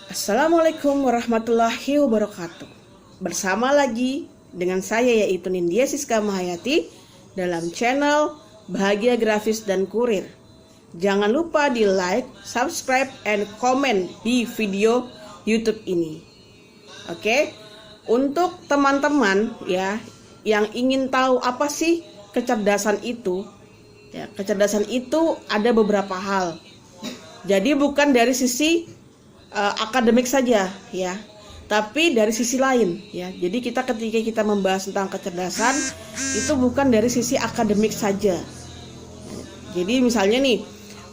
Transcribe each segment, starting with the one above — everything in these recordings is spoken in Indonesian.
Assalamualaikum warahmatullahi wabarakatuh. Bersama lagi dengan saya yaitu Nindya Siska Mahayati dalam channel Bahagia Grafis dan Kurir. Jangan lupa di like, subscribe, and comment di video YouTube ini. Oke, untuk teman-teman ya yang ingin tahu apa sih kecerdasan itu, ya, kecerdasan itu ada beberapa hal. Jadi bukan dari sisi akademik saja ya, tapi dari sisi lain ya. Jadi ketika kita membahas tentang kecerdasan itu bukan dari sisi akademik saja. Jadi misalnya nih,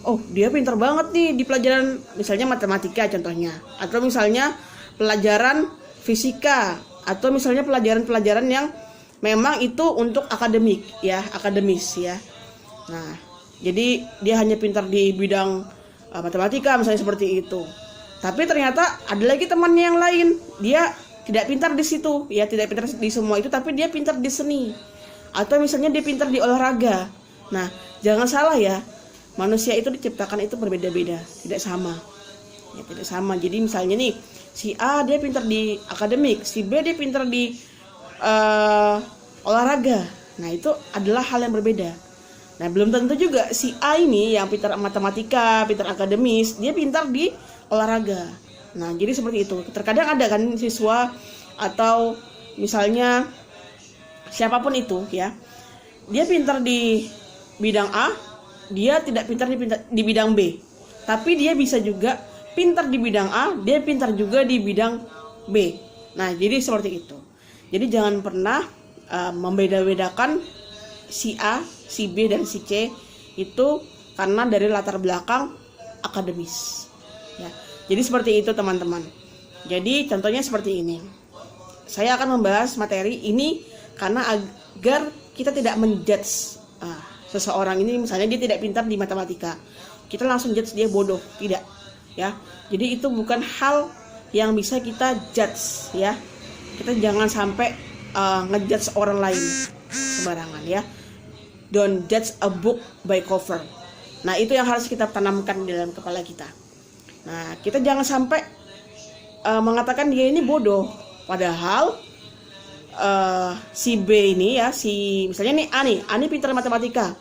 oh dia pintar banget nih di pelajaran misalnya matematika contohnya, atau misalnya pelajaran fisika, atau misalnya pelajaran-pelajaran yang memang itu untuk akademik ya, akademis ya. Nah, jadi dia hanya pintar di bidang matematika misalnya seperti itu. Tapi ternyata ada lagi temannya yang lain, dia tidak pintar di situ, ya tidak pintar di semua itu, tapi dia pintar di seni, atau misalnya dia pintar di olahraga. Nah, jangan salah ya, manusia itu diciptakan itu berbeda-beda, tidak sama, ya tidak sama. Jadi misalnya nih, si A dia pintar di akademik, si B dia pintar di olahraga. Nah, itu adalah hal yang berbeda. Nah, belum tentu juga si A ini yang pintar matematika, pintar akademis, dia pintar di olahraga. Nah, jadi seperti itu. Terkadang ada kan siswa atau misalnya siapapun itu ya, dia pintar di bidang A, dia tidak pintar di bidang B. Tapi dia bisa juga pintar di bidang A, dia pintar juga di bidang B. Nah, jadi seperti itu. Jadi jangan pernah membeda-bedakan si A, si B, dan si C itu karena dari latar belakang akademis. Ya, jadi seperti itu teman-teman. Jadi contohnya seperti ini. Saya akan membahas materi ini karena agar kita tidak menjudge seseorang ini, misalnya dia tidak pintar di matematika, kita langsung judge dia bodoh, tidak. Ya, jadi itu bukan hal yang bisa kita judge ya. Kita jangan sampai ngejudge orang lain sembarangan ya. Don't judge a book by cover. Nah, itu yang harus kita tanamkan di dalam kepala kita. Nah, kita jangan sampai mengatakan dia ini bodoh, padahal si B ini ya, si misalnya nih A nih pintar matematika,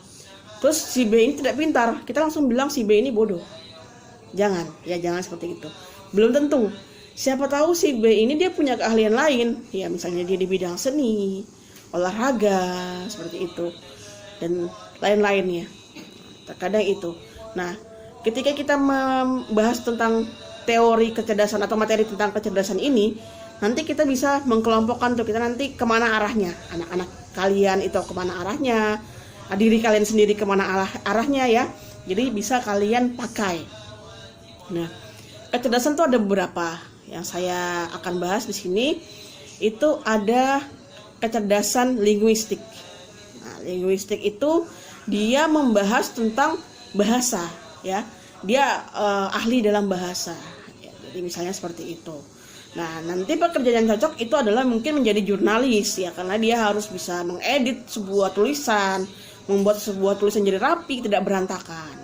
terus si B ini tidak pintar, kita langsung bilang si B ini bodoh. Jangan seperti itu. Belum tentu. Siapa tahu si B ini dia punya keahlian lain, ya misalnya dia di bidang seni, olahraga, seperti itu, dan lain-lainnya. Terkadang itu. Nah, ketika kita membahas tentang teori kecerdasan atau materi tentang kecerdasan ini, nanti kita bisa mengkelompokkan tuh, kita nanti kemana arahnya, anak-anak kalian itu kemana arahnya, diri kalian sendiri kemana arahnya ya. Jadi bisa kalian pakai. Nah, kecerdasan tuh ada beberapa yang saya akan bahas di sini. Itu ada kecerdasan linguistik. Nah, linguistik itu dia membahas tentang bahasa ya, dia ahli dalam bahasa ya, jadi misalnya seperti itu. Nah, nanti pekerjaan yang cocok itu adalah mungkin menjadi jurnalis ya, karena dia harus bisa mengedit sebuah tulisan, membuat sebuah tulisan jadi rapi, tidak berantakan.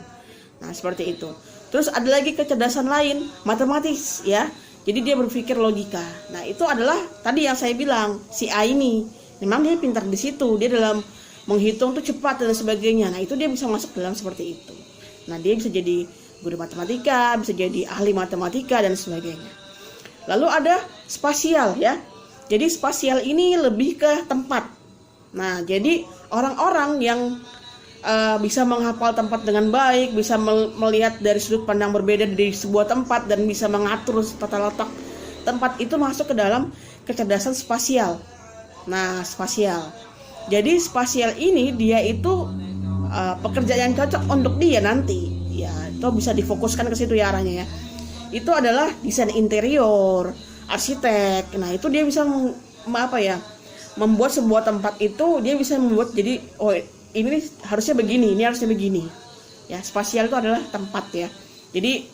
Nah, seperti itu. Terus ada lagi kecerdasan lain, matematis ya, jadi dia berpikir logika. Nah, itu adalah tadi yang saya bilang, si A ini memang dia pintar di situ, dia dalam menghitung tuh cepat dan sebagainya. Nah, itu dia bisa masuk dalam seperti itu. Nah, dia bisa jadi guru matematika, bisa jadi ahli matematika dan sebagainya. Lalu ada spasial ya. Jadi spasial ini lebih ke tempat. Nah, jadi orang-orang yang bisa menghafal tempat dengan baik, bisa melihat dari sudut pandang berbeda dari sebuah tempat dan bisa mengatur tata letak tempat, itu masuk ke dalam kecerdasan spasial. Nah, spasial. Jadi spasial ini dia itu pekerjaan yang cocok untuk dia nanti ya, itu bisa difokuskan ke situ ya arahnya ya. Itu adalah desain interior, arsitek. Nah, itu dia bisa membuat sebuah tempat itu, dia bisa membuat jadi oh ini harusnya begini, ini harusnya begini ya. Spasial itu adalah tempat ya, jadi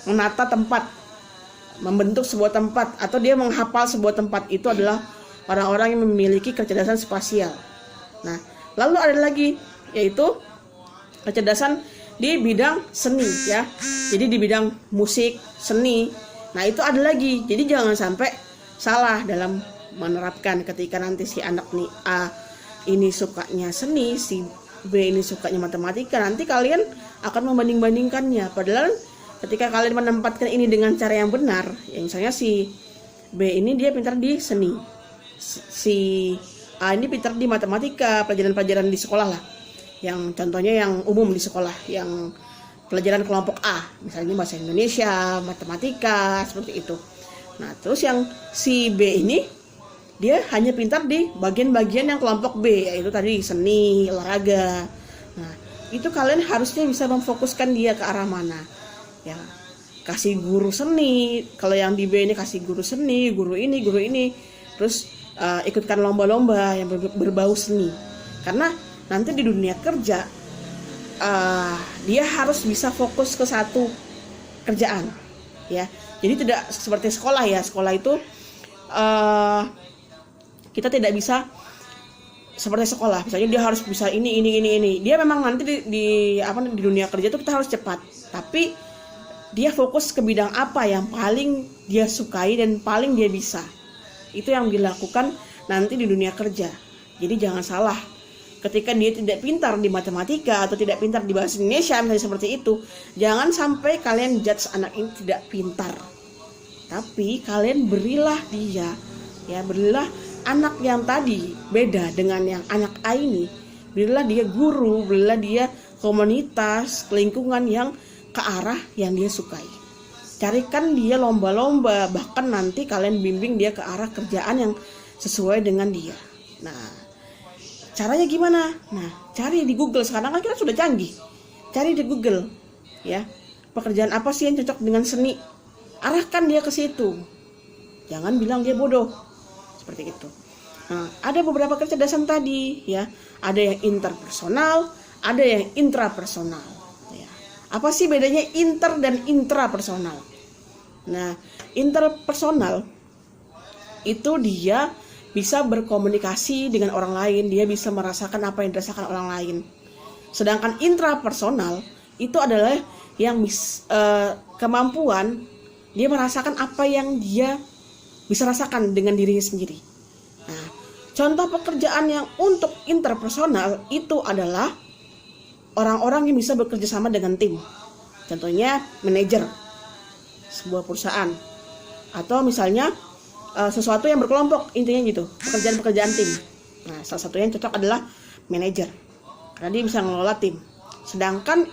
menata tempat, membentuk sebuah tempat, atau dia menghafal sebuah tempat, itu adalah orang-orang yang memiliki kecerdasan spasial. Nah, lalu ada lagi yaitu kecerdasan di bidang seni ya. Jadi di bidang musik, seni, Nah itu ada lagi, jadi jangan sampai salah dalam menerapkan. Ketika nanti si anak nih A ini sukanya seni, si B ini sukanya matematika, nanti kalian akan membanding-bandingkannya. Padahal ketika kalian menempatkan ini dengan cara yang benar, ya misalnya si B ini dia pintar di seni, si A ini pintar di matematika, pelajaran-pelajaran di sekolah lah, yang contohnya yang umum di sekolah, yang pelajaran kelompok A, misalnya bahasa Indonesia, matematika, seperti itu. Nah, terus yang si B ini dia hanya pintar di bagian-bagian yang kelompok B, yaitu tadi seni, olahraga. Nah, itu kalian harusnya bisa memfokuskan dia ke arah mana. Ya, kasih guru seni. Kalau yang di B ini kasih guru seni, guru ini. Terus ikutkan lomba-lomba yang berbau seni. Karena nanti di dunia kerja dia harus bisa fokus ke satu kerjaan, ya. Jadi tidak seperti sekolah ya. Sekolah itu kita tidak bisa seperti sekolah. Misalnya dia harus bisa ini. Dia memang nanti di dunia kerja itu kita harus cepat. Tapi dia fokus ke bidang apa yang paling dia sukai dan paling dia bisa. Itu yang dilakukan nanti di dunia kerja. Jadi jangan salah. Ketika dia tidak pintar di matematika atau tidak pintar di bahasa Indonesia misalnya seperti itu, jangan sampai kalian judge anak ini tidak pintar. Tapi kalian berilah anak yang tadi beda dengan yang anak A ini, berilah dia guru, berilah dia komunitas, lingkungan yang ke arah yang dia sukai. Carikan dia lomba-lomba, bahkan nanti kalian bimbing dia ke arah kerjaan yang sesuai dengan dia. Nah, caranya gimana? Nah, cari di Google. Sekarang kan kita sudah canggih. Cari di Google, ya. Pekerjaan apa sih yang cocok dengan seni? Arahkan dia ke situ. Jangan bilang dia bodoh. Seperti itu. Nah, ada beberapa kecerdasan tadi, ya. Ada yang interpersonal, ada yang intrapersonal, ya. Apa sih bedanya inter dan intrapersonal? Nah, interpersonal itu dia bisa berkomunikasi dengan orang lain, dia bisa merasakan apa yang dirasakan orang lain. Sedangkan intrapersonal itu adalah yang kemampuan dia merasakan apa yang dia bisa rasakan dengan dirinya sendiri. Nah, contoh pekerjaan yang untuk interpersonal itu adalah orang-orang yang bisa bekerja sama dengan tim. Contohnya manajer sebuah perusahaan, atau misalnya sesuatu yang berkelompok, intinya gitu, pekerjaan-pekerjaan tim. Nah, salah satu yang cocok adalah manajer, karena dia bisa mengelola tim. Sedangkan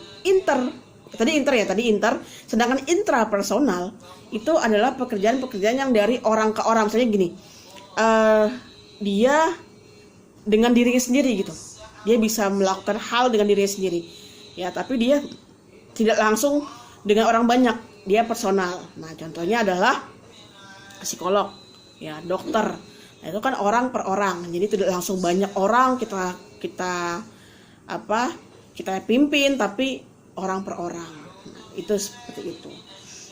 sedangkan intrapersonal itu adalah pekerjaan-pekerjaan yang dari orang ke orang. Misalnya gini, dia dengan dirinya sendiri gitu, dia bisa melakukan hal dengan dirinya sendiri, ya, tapi dia tidak langsung dengan orang banyak, dia personal. Nah, contohnya adalah psikolog, ya, dokter. Nah, itu kan orang per orang, jadi tidak langsung banyak orang kita pimpin, tapi orang per orang. Nah, itu seperti itu.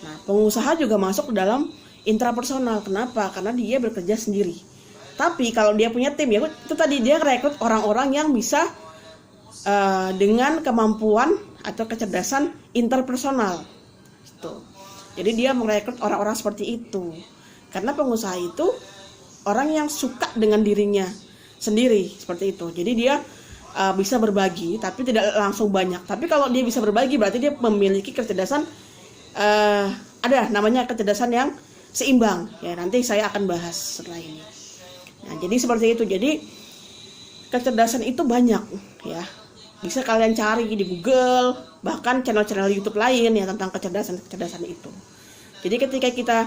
Nah, pengusaha juga masuk dalam intrapersonal. Kenapa? Karena dia bekerja sendiri. Tapi kalau dia punya tim, ya itu tadi, dia rekrut orang-orang yang bisa dengan kemampuan atau kecerdasan interpersonal. Gitu. Jadi dia merekrut orang-orang seperti itu. Karena pengusaha itu orang yang suka dengan dirinya sendiri, seperti itu. Jadi dia bisa berbagi, tapi tidak langsung banyak. Tapi kalau dia bisa berbagi, berarti dia memiliki kecerdasan, ada namanya kecerdasan yang seimbang. Ya, nanti saya akan bahas setelah ini. Nah, jadi seperti itu. Jadi kecerdasan itu banyak, ya. Bisa kalian cari di Google, bahkan channel-channel YouTube lain ya tentang kecerdasan itu. Jadi ketika kita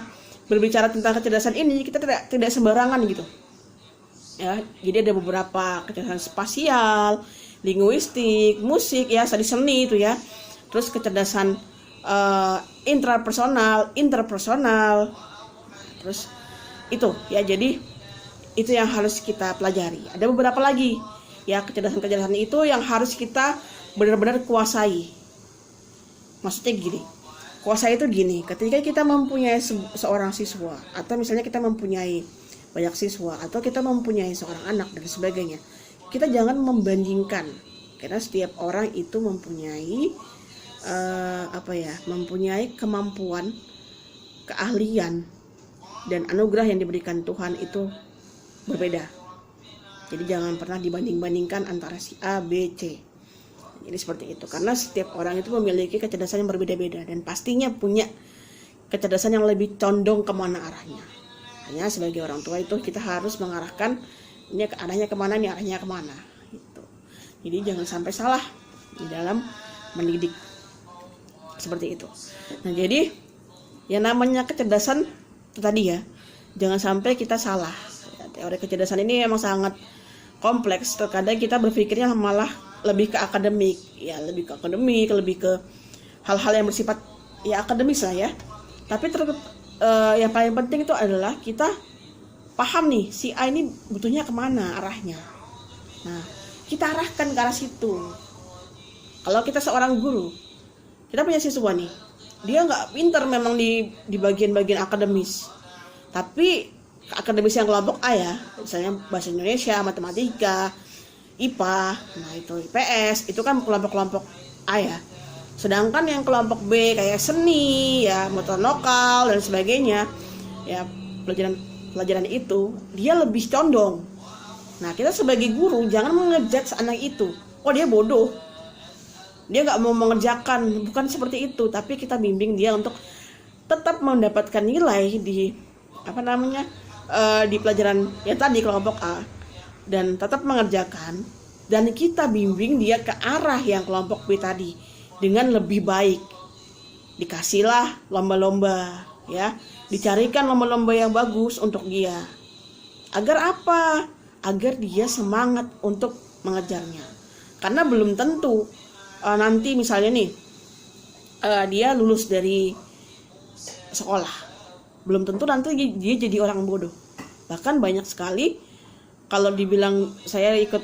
berbicara tentang kecerdasan ini, kita tidak sembarangan gitu. Ya, jadi ada beberapa kecerdasan spasial, linguistik, musik, ya, tadi seni itu ya. Terus kecerdasan intrapersonal, interpersonal. Terus itu ya, jadi itu yang harus kita pelajari. Ada beberapa lagi ya kecerdasan-kecerdasan itu yang harus kita benar-benar kuasai. Maksudnya gini, kuasai itu gini, ketika kita mempunyai seorang siswa, atau misalnya kita mempunyai banyak siswa, atau kita mempunyai seorang anak dan sebagainya, kita jangan membandingkan, karena setiap orang itu mempunyai mempunyai kemampuan keahlian dan anugerah yang diberikan Tuhan itu berbeda. Jadi jangan pernah dibanding-bandingkan antara si A, B, C. Jadi seperti itu, karena setiap orang itu memiliki kecerdasan yang berbeda-beda dan pastinya punya kecerdasan yang lebih condong kemana arahnya. Hanya sebagai orang tua itu kita harus mengarahkan ini arahnya kemana, ini arahnya kemana gitu. Jadi jangan sampai salah di dalam mendidik seperti itu. Nah jadi yang namanya kecerdasan itu tadi ya, jangan sampai kita salah. Teori kecerdasan ini memang sangat kompleks. Terkadang kita berpikirnya malah lebih ke akademik, ya lebih ke hal-hal yang bersifat ya akademis lah ya. Tapi yang paling penting itu adalah kita paham nih si A ini butuhnya kemana arahnya. Nah kita arahkan ke arah situ. Kalau kita seorang guru, kita punya siswa nih, dia nggak pintar memang di bagian-bagian akademis, tapi akademis yang kelompok A ya, misalnya bahasa Indonesia, matematika, IPA, nah itu IPS, itu kan kelompok-kelompok A ya. Sedangkan yang kelompok B kayak seni, ya motor lokal dan sebagainya, ya pelajaran itu dia lebih condong. Nah kita sebagai guru jangan mengejudge anak itu, oh dia bodoh, dia nggak mau mengerjakan, bukan seperti itu. Tapi kita bimbing dia untuk tetap mendapatkan nilai di di pelajaran yang tadi kelompok A dan tetap mengerjakan, dan kita bimbing dia ke arah yang kelompok B tadi dengan lebih baik. Dikasihlah lomba-lomba ya, dicarikan lomba-lomba yang bagus untuk dia. Agar apa? Agar dia semangat untuk mengejarnya. Karena belum tentu nanti misalnya nih dia lulus dari sekolah, belum tentu nanti dia jadi orang bodoh. Bahkan banyak sekali, kalau dibilang saya ikut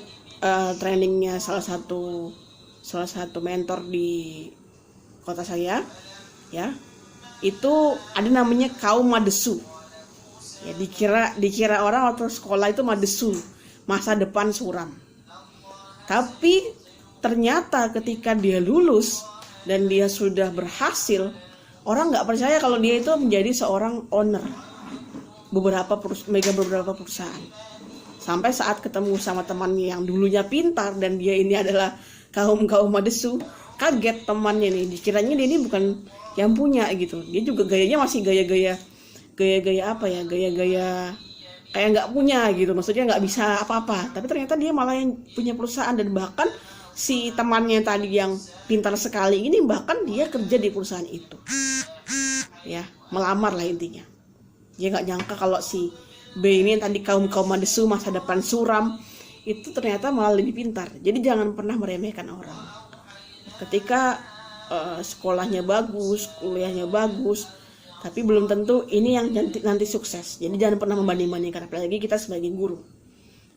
trainingnya salah satu mentor di kota saya ya, itu ada namanya kaum madesu ya, dikira orang waktu sekolah itu madesu, masa depan suram. Tapi ternyata ketika dia lulus dan dia sudah berhasil, orang nggak percaya kalau dia itu menjadi seorang owner beberapa perusahaan. Sampai saat ketemu sama temannya yang dulunya pintar dan dia ini adalah kaum madesu, kaget temannya nih, dikiranya dia ini bukan yang punya gitu. Dia juga gayanya masih gaya-gaya apa ya, gaya-gaya kayak nggak punya gitu, maksudnya nggak bisa apa-apa. Tapi ternyata dia malah yang punya perusahaan, dan bahkan si temannya tadi yang pintar sekali ini bahkan dia kerja di perusahaan itu ya, melamar lah intinya. Dia nggak nyangka kalau si B ini yang tadi kaum madesu, masa depan suram, itu ternyata malah lebih pintar. Jadi jangan pernah meremehkan orang. Ketika sekolahnya bagus, kuliahnya bagus, tapi belum tentu ini yang nanti sukses. Jadi jangan pernah membanding-bandingkan, apalagi kita sebagai guru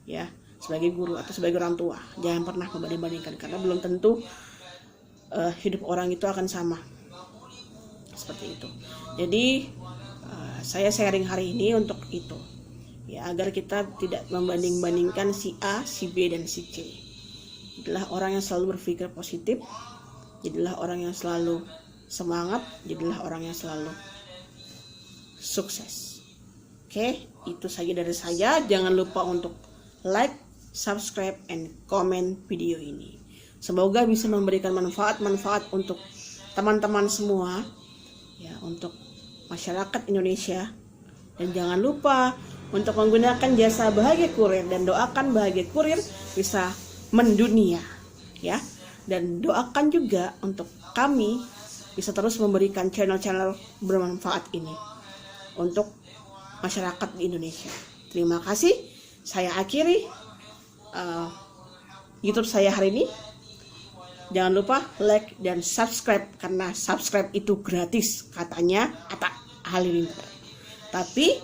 ya, sebagai guru atau sebagai orang tua, jangan pernah membanding-bandingkan, karena belum tentu hidup orang itu akan sama seperti itu. Jadi saya sharing hari ini untuk itu ya, agar kita tidak membanding-bandingkan si A, si B, dan si C. Jadilah orang yang selalu berpikir positif, jadilah orang yang selalu semangat, jadilah orang yang selalu sukses. Oke, itu saja dari saya. Jangan lupa untuk like, subscribe, and comment video ini. Semoga bisa memberikan manfaat untuk teman-teman semua ya, untuk masyarakat Indonesia. Dan jangan lupa untuk menggunakan jasa Bahagia Kurir, dan doakan Bahagia Kurir bisa mendunia ya. Dan doakan juga untuk kami bisa terus memberikan channel-channel bermanfaat ini untuk masyarakat di Indonesia. Terima kasih. Saya akhiri YouTube saya hari ini. Jangan lupa like dan subscribe, karena subscribe itu gratis katanya Atta Halilintar. Tapi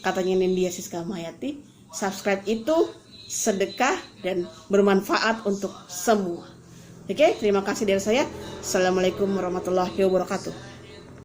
katanya Nindya Siska Mayati, subscribe itu sedekah dan bermanfaat untuk semua. Oke, terima kasih dari saya. Assalamualaikum warahmatullahi wabarakatuh.